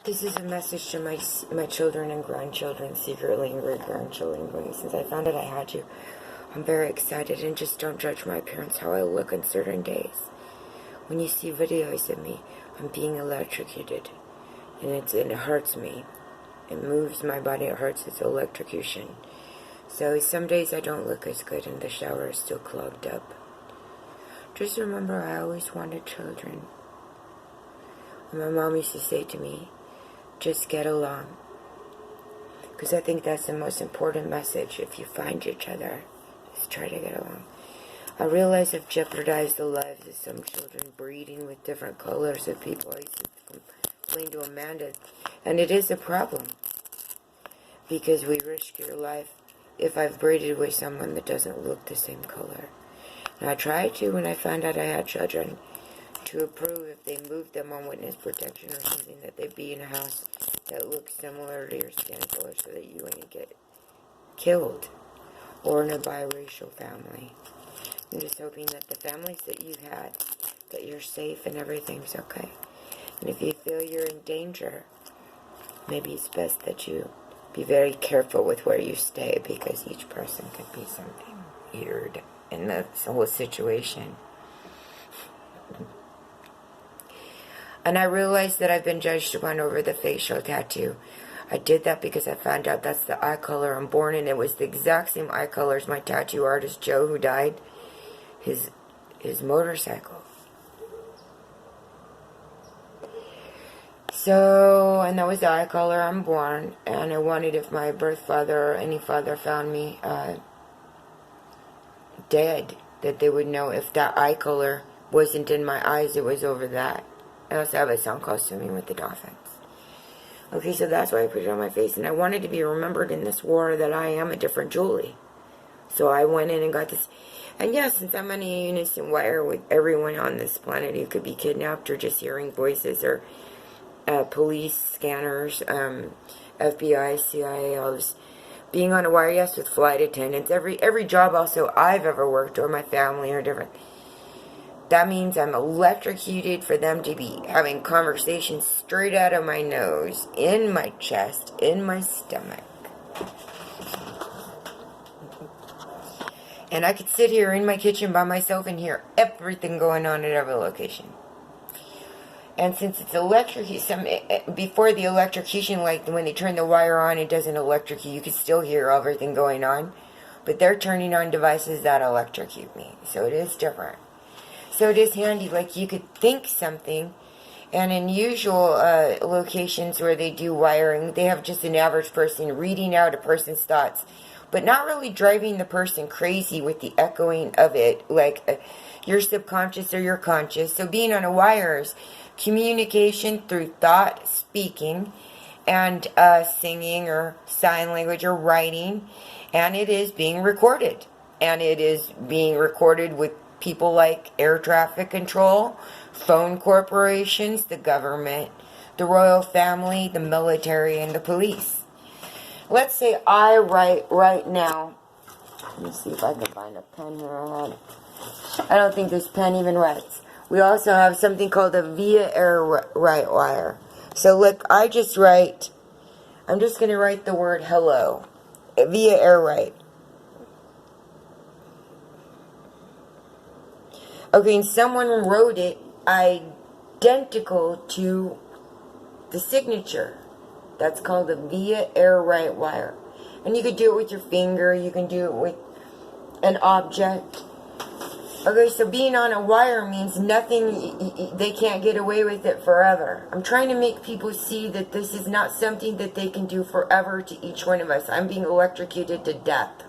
This is a message to my children and grandchildren, secretly, and great-grandchildren. Since I found out I had you, I'm very excited, and just don't judge my appearance, how I look on certain days. When you see videos of me, I'm being electrocuted, and it hurts me. It moves my body, it hurts, it's electrocution. So some days I don't look as good, and the shower is still clogged up. Just remember, I always wanted children. And my mom used to say to me, just get along. Because I think that's the most important message. If you find each other, just try to get along. I realize I've jeopardized the lives of some children, breeding with different colors of people. I used to complain to Amanda, and it is a problem. Because we risk your life if I've breeded with someone that doesn't look the same color. And I tried to, when I found out I had children, to approve if they moved them on witness protection or something, that they be in a house that looks similar to your skin color so that you wouldn't get killed, or in a biracial family. I'm just hoping that the families that you had, that you're safe and everything's okay. And if you feel you're in danger, maybe it's best that you be very careful with where you stay, because each person could be something weird in this whole situation. And I realized that I've been judged upon over the facial tattoo. I did that because I found out that's the eye color I'm born in. It was the exact same eye color as my tattoo artist Joe, who died. His motorcycle. So, and that was the eye color I'm born. And I wanted, if my birth father or any father found me dead, that they would know if that eye color wasn't in my eyes, it was over that. I also have a song called Swimming with the Dolphins. Okay, so that's why I put it on my face. And I wanted to be remembered in this war that I am a different Julie. So I went in and got this. And yes, since I'm on a unison wire with everyone on this planet who could be kidnapped, or just hearing voices, or police scanners, FBI, CIA, all this. Being on a wire, yes, with flight attendants. Every job also I've ever worked, or my family, are different. That means I'm electrocuted for them to be having conversations straight out of my nose, in my chest, in my stomach. And I could sit here in my kitchen by myself and hear everything going on at every location. And since it's before the electrocution, like when they turn the wire on, it doesn't electrocute. You can still hear everything going on. But they're turning on devices that electrocute me. So it is different. So it is handy, like you could think something, and in usual locations where they do wiring, they have just an average person reading out a person's thoughts, but not really driving the person crazy with the echoing of it, like your subconscious or your conscious. So being on a wire is communication through thought, speaking, and singing or sign language or writing, and it is being recorded. And it is being recorded with people like air traffic control, phone corporations, the government, the royal family, the military, and the police. Let's say I write right now. Let me see if I can find a pen here. I don't think this pen even writes. We also have something called a via air write wire. So look, I just write, I'm just going to write the word hello. Via air write. Okay, and someone wrote it identical to the signature. That's called a via air write wire. And you could do it with your finger. You can do it with an object. Okay, so being on a wire means nothing, they can't get away with it forever. I'm trying to make people see that this is not something that they can do forever to each one of us. I'm being electrocuted to death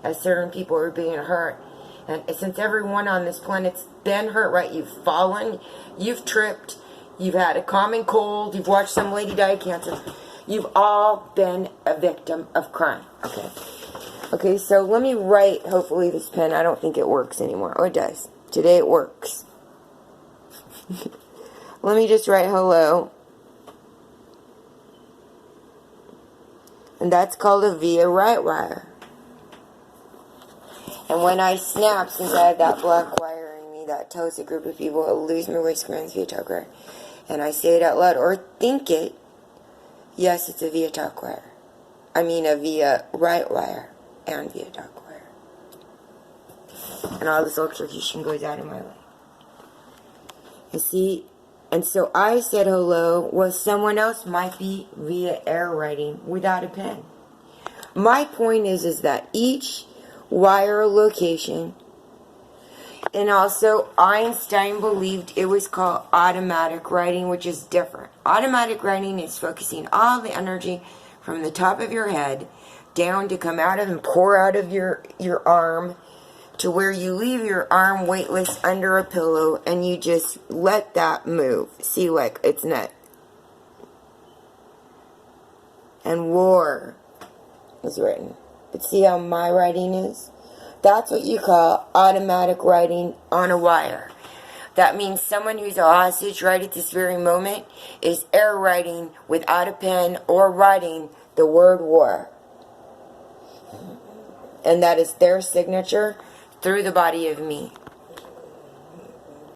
as certain people are being hurt. And since everyone on this planet's been hurt, right? You've fallen, you've tripped, you've had a common cold, you've watched some lady die of cancer. You've all been a victim of crime. Okay. Okay, so let me write, hopefully this pen, I don't think it works anymore. Oh, it does. Today it works. Let me just write hello. And that's called a via write wire. And when I snap, since I had that black wire in me that tells a group of people I'll lose my voice, screams via talker, and I say it out loud or think it, Yes, it's a via talk wire. I mean a via right wire and via talk wire. And all this electrocution goes out of my life. And see, and so I said hello. Well, someone else might be via air writing without a pen. My point is that each wire location, and also Einstein believed it was called automatic writing, which is different. Automatic writing is focusing all the energy from the top of your head down to come out of and pour out of your arm to where you leave your arm weightless under a pillow and you just let that move. See, like, it's not. And war is written. But see how my writing is? That's what you call automatic writing on a wire. That means someone who's a hostage right at this very moment is air writing without a pen or writing the word war. And that is their signature through the body of me.